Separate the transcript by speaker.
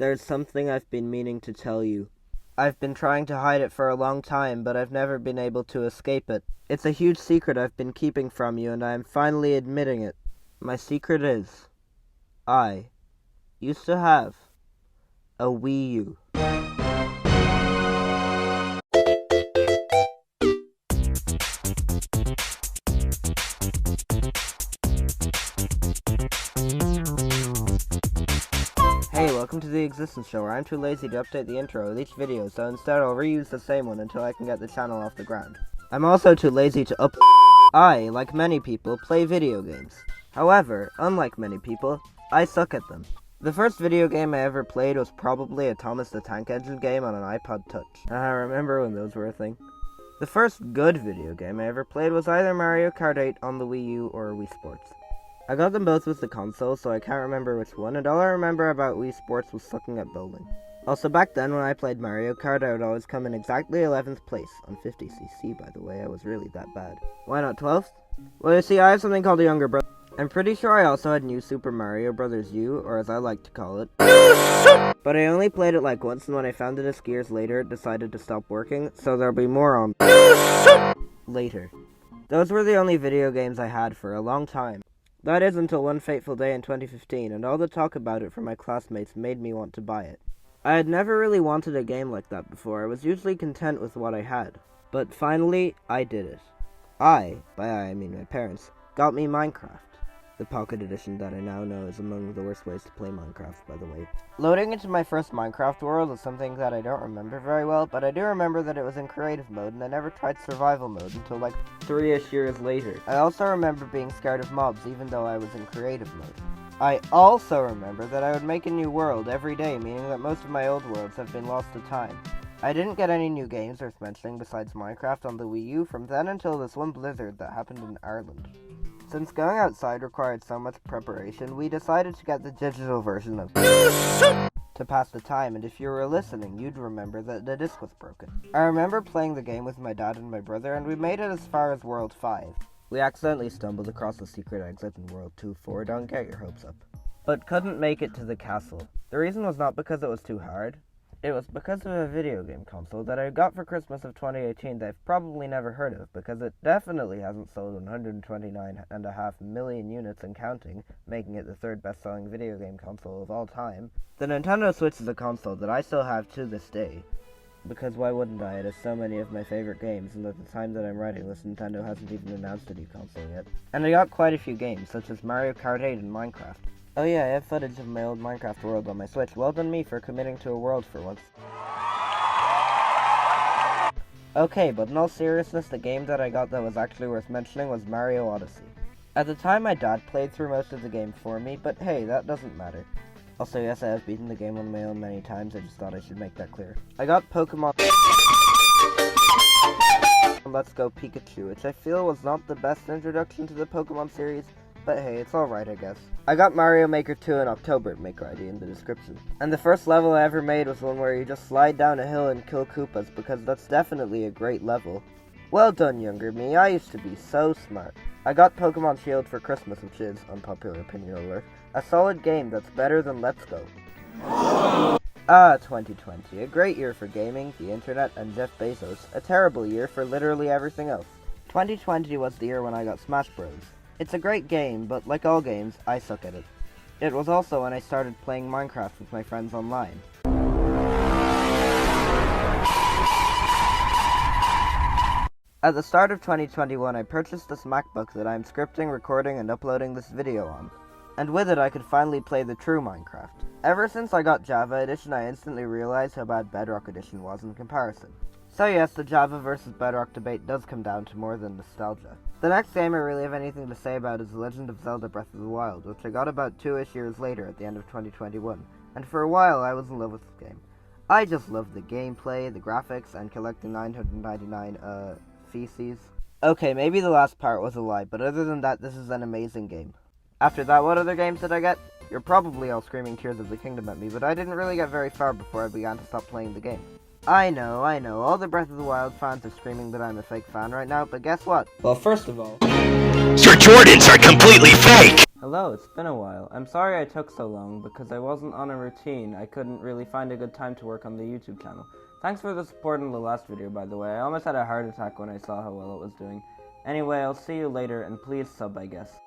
Speaker 1: There's something I've been meaning to tell you. I've been trying to hide it for a long time, but I've never been able to escape it. It's a huge secret I've been keeping from you, and I am finally admitting it. My secret is, I used to have a Wii U. Hey, welcome to the Existence Show, where I'm too lazy to update the intro with each video, so instead I'll reuse the same one until I can get the channel off the ground. I'm also too lazy to I, like many people, play video games. However, unlike many people, I suck at them. The first video game I ever played was probably a Thomas the Tank Engine game on an iPod Touch. I remember when those were a thing. The first good video game I ever played was either Mario Kart 8 on the Wii U or Wii Sports. I got them both with the console, so I can't remember which one, and all I remember about Wii Sports was sucking at bowling. Also, back then, when I played Mario Kart, I would always come in exactly 11th place, on 50cc, by the way. I was really that bad. Why not 12th? Well, you see, I have something called a younger brother. I'm pretty sure I also had New Super Mario Bros. U, or as I like to call it, but I only played it like once, and when I found the disc years later, it decided to stop working, so there'll be more on later. Those were the only video games I had for a long time. That is until one fateful day in 2015, and all the talk about it from my classmates made me want to buy it. I had never really wanted a game like that before. I was usually content with what I had. But finally, I did it. By I mean my parents, got me Minecraft. The Pocket Edition that I now know is among the worst ways to play Minecraft, by the way. Loading into my first Minecraft world is something that I don't remember very well, but I do remember that it was in creative mode, and I never tried survival mode until like 3-ish years later. I also remember being scared of mobs, even though I was in creative mode. I also remember that I would make a new world every day, meaning that most of my old worlds have been lost to time. I didn't get any new games worth mentioning besides Minecraft on the Wii U from then until this one blizzard that happened in Ireland. Since going outside required so much preparation, we decided to get the digital version of to pass the time, and if you were listening, you'd remember that the disc was broken. I remember playing the game with my dad and my brother, and we made it as far as World 5. We accidentally stumbled across a secret exit in World 2-4, don't get your hopes up, but couldn't make it to the castle. The reason was not because it was too hard. It was because of a video game console that I got for Christmas of 2018 that I've probably never heard of, because it definitely hasn't sold 129.5 million units and counting, making it the third best-selling video game console of all time. The Nintendo Switch is a console that I still have to this day, because why wouldn't I? It has so many of my favorite games, and at the time that I'm writing this, Nintendo hasn't even announced a new console yet. And I got quite a few games, such as Mario Kart 8 and Minecraft. Oh yeah, I have footage of my old Minecraft world on my Switch. Well done me for committing to a world for once. Okay, but in all seriousness, the game that I got that was actually worth mentioning was Mario Odyssey. At the time, my dad played through most of the game for me, but hey, that doesn't matter. Also, yes, I have beaten the game on my own many times, I just thought I should make that clear. I got Pokemon Let's Go Pikachu, which I feel was not the best introduction to the Pokemon series, but hey, it's alright, I guess. I got Mario Maker 2 in October, Maker ID in the description. And the first level I ever made was one where you just slide down a hill and kill Koopas, because that's definitely a great level. Well done, younger me, I used to be so smart. I got Pokemon Shield for Christmas, which is, unpopular opinion alert, a solid game that's better than Let's Go. 2020, a great year for gaming, the internet, and Jeff Bezos, a terrible year for literally everything else. 2020 was the year when I got Smash Bros. It's a great game, but like all games, I suck at it. It was also when I started playing Minecraft with my friends online. At the start of 2021, I purchased this MacBook that I'm scripting, recording, and uploading this video on. And with it, I could finally play the true Minecraft. Ever since I got Java Edition, I instantly realized how bad Bedrock Edition was in comparison. So yes, the Java versus Bedrock debate does come down to more than nostalgia. The next game I really have anything to say about is The Legend of Zelda Breath of the Wild, which I got about 2-ish years later at the end of 2021, and for a while I was in love with the game. I just loved the gameplay, the graphics, and collecting 999, feces. Okay, maybe the last part was a lie, but other than that, this is an amazing game. After that, what other games did I get? You're probably all screaming Tears of the Kingdom at me, but I didn't really get very far before I began to stop playing the game. I know, all the Breath of the Wild fans are screaming that I'm a fake fan right now, but guess what? Well, first of all,
Speaker 2: your Jordans are completely fake!
Speaker 1: Hello, it's been a while. I'm sorry I took so long, because I wasn't on a routine. I couldn't really find a good time to work on the YouTube channel. Thanks for the support in the last video, by the way. I almost had a heart attack when I saw how well it was doing. Anyway, I'll see you later, and please sub, I guess.